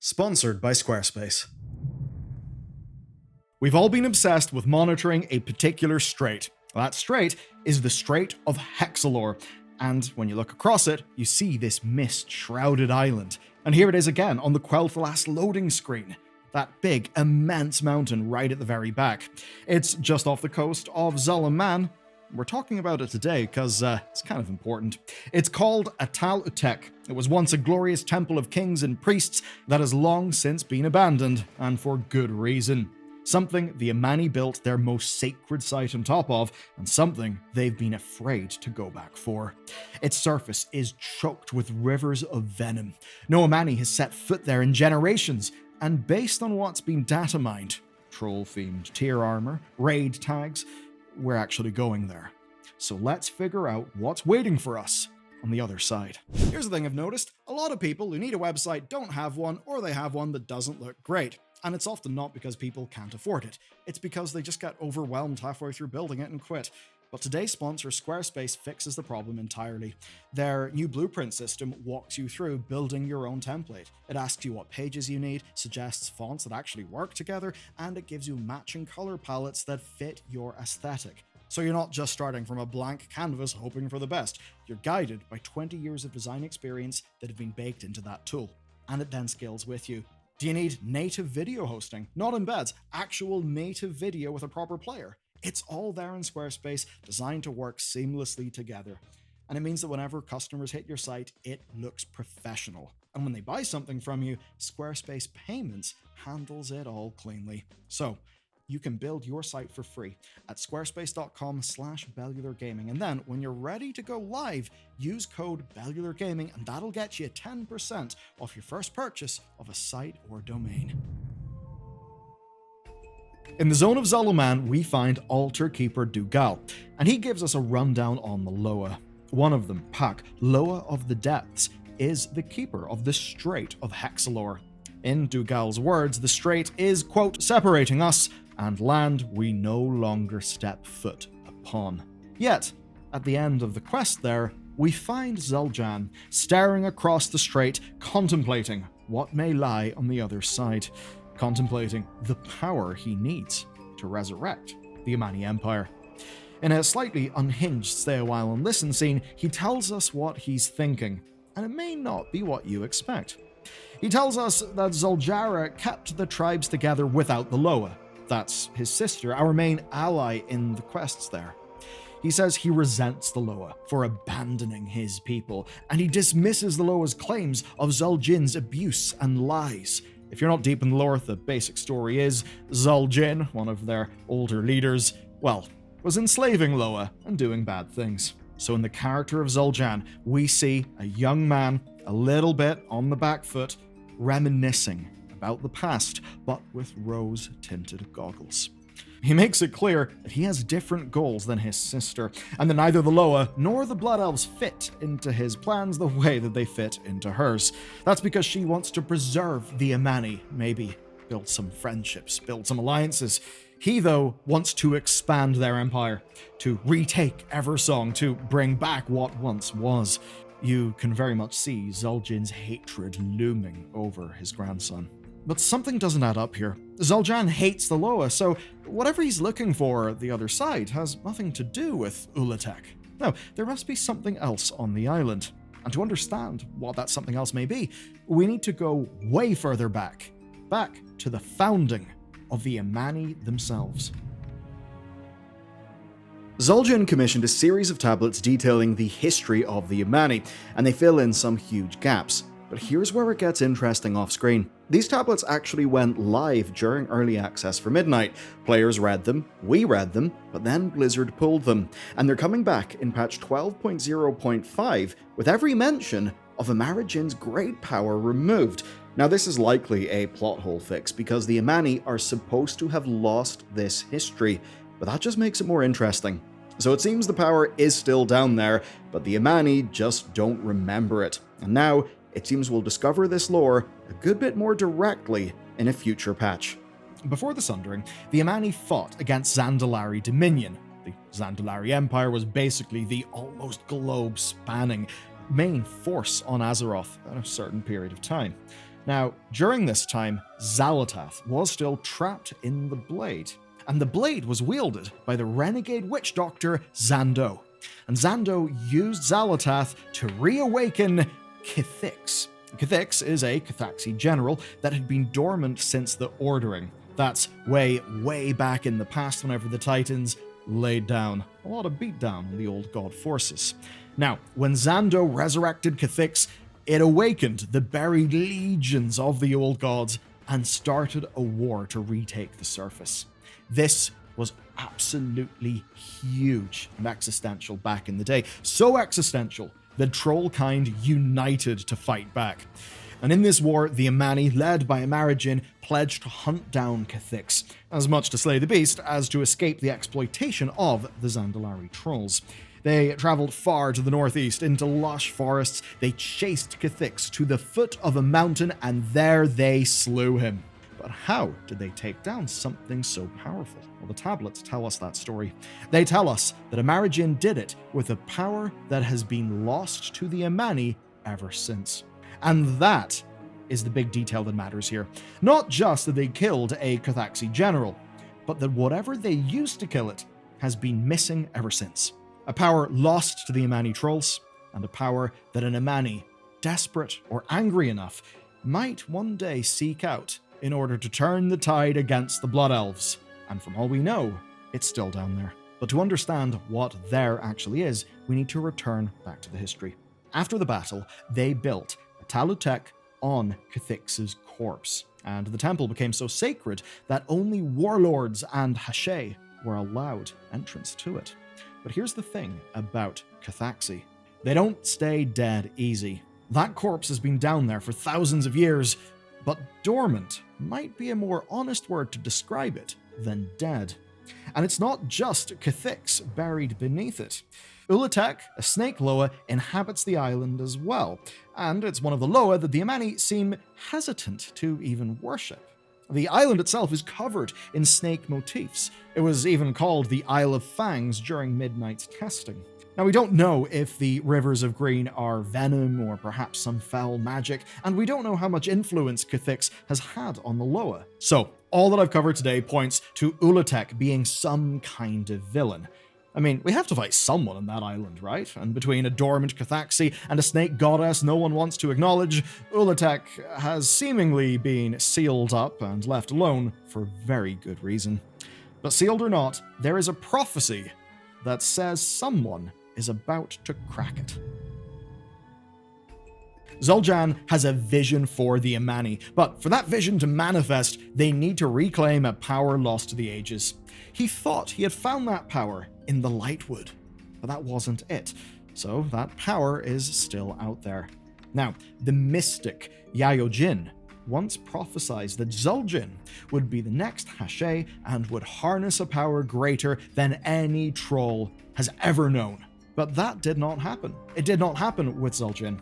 Sponsored by Squarespace. We've all been obsessed with monitoring a particular strait. That strait is the Strait of Hex'alor, and when you look across it, you see this mist-shrouded island. And here it is again on the Quel'Thalas loading screen. That big, immense mountain right at the very back. It's just off the coast of zul'aman. We're talking about it today because it's kind of important. It's called atal'utek. It was once a glorious temple of kings and priests that has long since been abandoned, and for good reason. Something the Amani built their most sacred site on top of, and something they've been afraid to go back for. Its surface is choked with rivers of venom. No Amani has set foot there in generations, and based on what's been datamined, troll-themed tier armor, raid tags, we're actually going there. So let's figure out what's waiting for us on the other side. Here's the thing I've noticed. A lot of people who need a website don't have one, or they have one that doesn't look great. And it's often not because people can't afford it. It's because they just get overwhelmed halfway through building it and quit. But today's sponsor, Squarespace, fixes the problem entirely. Their new blueprint system walks you through building your own template. It asks you what pages you need, suggests fonts that actually work together, and it gives you matching color palettes that fit your aesthetic. So you're not just starting from a blank canvas hoping for the best. You're guided by 20 years of design experience that have been baked into that tool. And it then scales with you. Do you need native video hosting? Not embeds, actual native video with a proper player. It's all there in Squarespace, designed to work seamlessly together. And it means that whenever customers hit your site, it looks professional. And when they buy something from you, Squarespace Payments handles it all cleanly. So you can build your site for free at squarespace.com/bellulargaming. And then when you're ready to go live, use code bellulargaming and that'll get you 10% off your first purchase of a site or domain. In the zone of zul'aman, we find altar keeper Dougal, and he gives us a rundown on the Loa. One of them, Pak, Loa of the Depths, is the keeper of the Strait of Hex'alor. In Dougal's words, the strait is, quote, separating us and land we no longer step foot upon. Yet, at the end of the quest there, we find Zul'jan staring across the strait, contemplating what may lie on the other side, contemplating the power he needs to resurrect the Amani Empire. In a slightly unhinged stay a while and listen scene, he tells us what he's thinking, and it may not be what you expect. He tells us that Zul'jara kept the tribes together without the Loa. That's his sister, our main ally in the quests there. He says he resents the Loa for abandoning his people, and he dismisses the Loa's claims of Zul'jin's abuse and lies. If you're not deep in the lore, the basic story is Zul'jin, one of their older leaders, well, was enslaving Loa and doing bad things. So in the character of Zul'jan, we see a young man, a little bit on the back foot, reminiscing about the past, but with rose-tinted goggles. He makes it clear that he has different goals than his sister, and that neither the Loa nor the Blood Elves fit into his plans the way that they fit into hers. That's because she wants to preserve the Amani, maybe build some friendships, build some alliances. He, though, wants to expand their empire, to retake Eversong, to bring back what once was. You can very much see Zul'jin's hatred looming over his grandson. But something doesn't add up here. Zul'jan hates the Loa, so whatever he's looking for at the other side has nothing to do with xal'atath. No, there must be something else on the island. And to understand what that something else may be, we need to go way further back to the founding of the Amani themselves. Zul'jin commissioned a series of tablets detailing the history of the Amani, and they fill in some huge gaps. But here's where it gets interesting off-screen. These tablets actually went live during early access for Midnight. Players read them, we read them, but then Blizzard pulled them. And they're coming back in patch 12.0.5 with every mention of Amarajin's great power removed. Now this is likely a plot hole fix because the Amani are supposed to have lost this history, but that just makes it more interesting. So it seems the power is still down there, but the Amani just don't remember it. And now, it seems we'll discover this lore a good bit more directly in a future patch. Before the Sundering, the Amani fought against Zandalari Dominion. The Zandalari Empire was basically the almost globe-spanning main force on Azeroth at a certain period of time. Now, during this time, xal'atath was still trapped in the blade, and the blade was wielded by the renegade witch doctor Zando. And Zando used xal'atath to reawaken Kithix. Kithix is a Cathaxi general that had been dormant since the Ordering. That's way back in the past, whenever the Titans laid down a lot of beatdown on the old god forces. Now, when Zando resurrected Kithix, it awakened the buried legions of the old gods and started a war to retake the surface. This was absolutely huge and existential back in the day. So existential that Trollkind united to fight back. And in this war, the Amani, led by Amarigin, pledged to hunt down Kithix, as much to slay the beast as to escape the exploitation of the Zandalari trolls. They traveled far to the northeast into lush forests. They chased Kithix to the foot of a mountain, and there they slew him. But how did they take down something so powerful? Well, the tablets tell us that story. They tell us that Amarigin did it with a power that has been lost to the Amani ever since. And that is the big detail that matters here. Not just that they killed a Cathaxi general, but that whatever they used to kill it has been missing ever since. A power lost to the Amani trolls, and a power that an Amani, desperate or angry enough, might one day seek out in order to turn the tide against the Blood Elves. And from all we know, it's still down there. But to understand what there actually is, we need to return back to the history. After the battle, they built atal'utek on Kithix's corpse, and the temple became so sacred that only warlords and Hashay were allowed entrance to it. But here's the thing about Cathaxi. They don't stay dead easy. That corpse has been down there for thousands of years, but dormant might be a more honest word to describe it than dead. And it's not just Kithix buried beneath it. Ul'atek, a snake loa, inhabits the island as well, and it's one of the loa that the Amani seem hesitant to even worship. The island itself is covered in snake motifs. It was even called the Isle of Fangs during Midnight's testing. Now, we don't know if the rivers of green are venom or perhaps some foul magic, and we don't know how much influence Kithix has had on the Loa. So, all that I've covered today points to Ul'atek being some kind of villain. I mean, we have to fight someone on that island, right? And between a dormant Cathaxi and a snake goddess no one wants to acknowledge, Ul'atek has seemingly been sealed up and left alone for very good reason. But sealed or not, there is a prophecy that says someone is about to crack it. Zul'aman has a vision for the Amani, but for that vision to manifest, they need to reclaim a power lost to the ages. He thought he had found that power in the Lightwood, but that wasn't it, so that power is still out there. Now, the mystic Yayojin once prophesied that Zul'aman would be the next Hashay and would harness a power greater than any troll has ever known. But that did not happen. It did not happen with Zul'aman.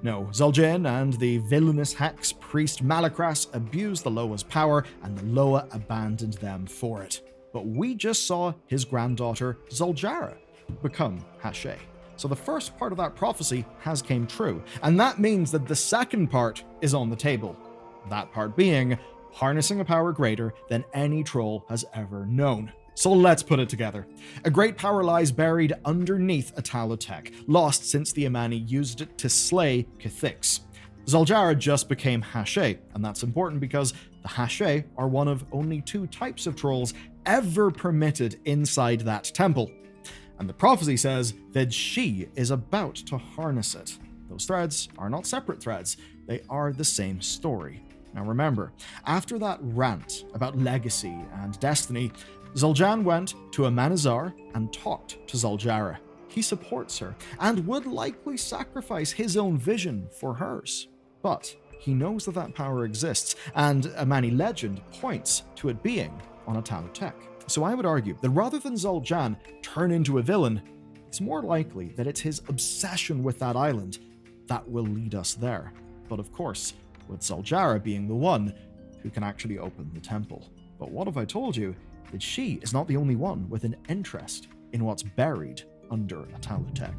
No, Zul'aman and the villainous Hex priest Malakras abused the Loa's power, and the Loa abandoned them for it. But we just saw his granddaughter Zul'jara become Hashay. So the first part of that prophecy has came true, and that means that the second part is on the table. That part being harnessing a power greater than any troll has ever known. So let's put it together. A great power lies buried underneath atal'utek, lost since the Amani used it to slay Kithix. Zul'jara just became Hashay, and that's important because the Hashay are one of only 2 types of trolls ever permitted inside that temple. And the prophecy says that she is about to harness it. Those threads are not separate threads, they are the same story. Now remember, after that rant about legacy and destiny, Zul'aman went to Aman'azar and talked to Zul'jara. He supports her and would likely sacrifice his own vision for hers. But he knows that that power exists, and Amani legend points to it being on atal'utek. So I would argue that rather than Zul'aman turn into a villain, it's more likely that it's his obsession with that island that will lead us there. But of course, with Zul'jara being the one who can actually open the temple. But what if I told you that she is not the only one with an interest in what's buried under atal'utek?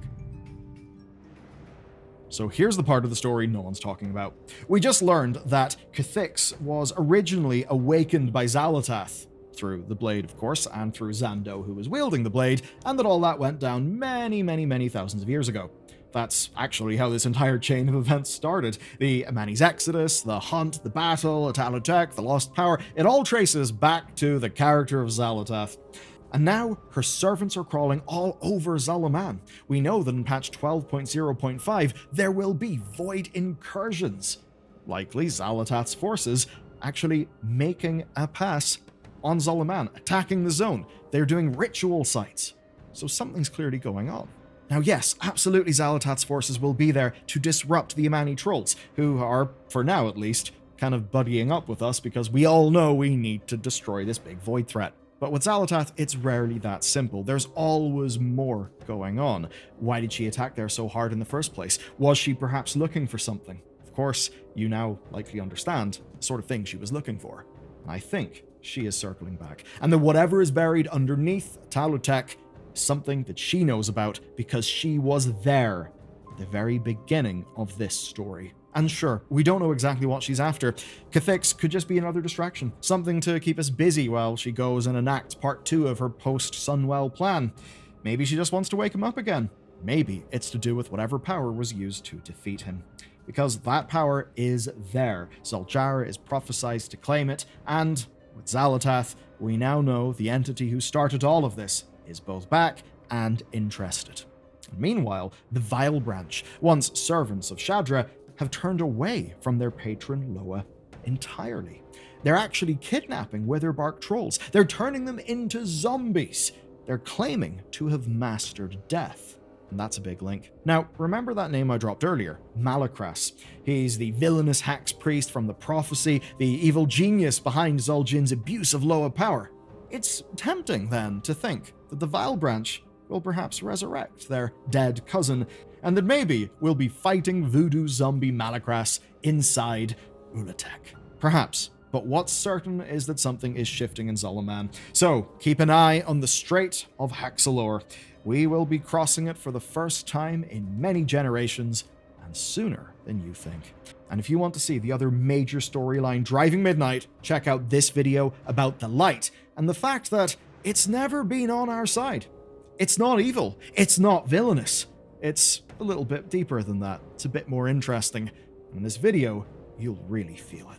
So here's the part of the story no one's talking about. We just learned that Cathix was originally awakened by xal'atath, through the blade, of course, and through Xando, who was wielding the blade, and that all that went down many thousands of years ago. That's actually how this entire chain of events started. The Amani's exodus, the hunt, the battle, atal'utek, the lost power, it all traces back to the character of xal'atath. And now, her servants are crawling all over zul'aman. We know that in patch 12.0.5, there will be void incursions. Likely xal'atath's forces actually making a pass on zul'aman, attacking the zone. They're doing ritual sites. So something's clearly going on. Now yes, absolutely xal'atath's forces will be there to disrupt the Amani trolls, who are, for now at least, kind of buddying up with us because we all know we need to destroy this big void threat. But with xal'atath, it's rarely that simple. There's always more going on. Why did she attack there so hard in the first place? Was she perhaps looking for something? Of course, you now likely understand the sort of thing she was looking for. I think she is circling back. And that whatever is buried underneath atal'utek is something that she knows about because she was there at the very beginning of this story. And sure, we don't know exactly what she's after. Cathix could just be another distraction, something to keep us busy while she goes and enacts part 2 of her post-Sunwell plan. Maybe she just wants to wake him up again. Maybe it's to do with whatever power was used to defeat him. Because that power is there. Zul'jara is prophesied to claim it, and with xal'atath, we now know the entity who started all of this is both back and interested. Meanwhile, the Vile Branch, once servants of Shadra, have turned away from their patron Loa entirely. They're actually kidnapping Witherbark trolls. They're turning them into zombies. They're claiming to have mastered death. And that's a big link. Now, remember that name I dropped earlier, Malakras. He's the villainous Hax priest from the prophecy, the evil genius behind Zul'jin's abuse of Loa power. It's tempting, then, to think that the Vile Branch will perhaps resurrect their dead cousin, and that maybe we'll be fighting voodoo zombie Malakras inside xal'atath. Perhaps, but what's certain is that something is shifting in zul'aman. So keep an eye on the Strait of Hex'alor. We will be crossing it for the first time in many generations, and sooner than you think. And if you want to see the other major storyline driving midnight, check out this video about the light, and the fact that it's never been on our side. It's not evil. It's not villainous. It's a little bit deeper than that. It's a bit more interesting. And in this video, you'll really feel it.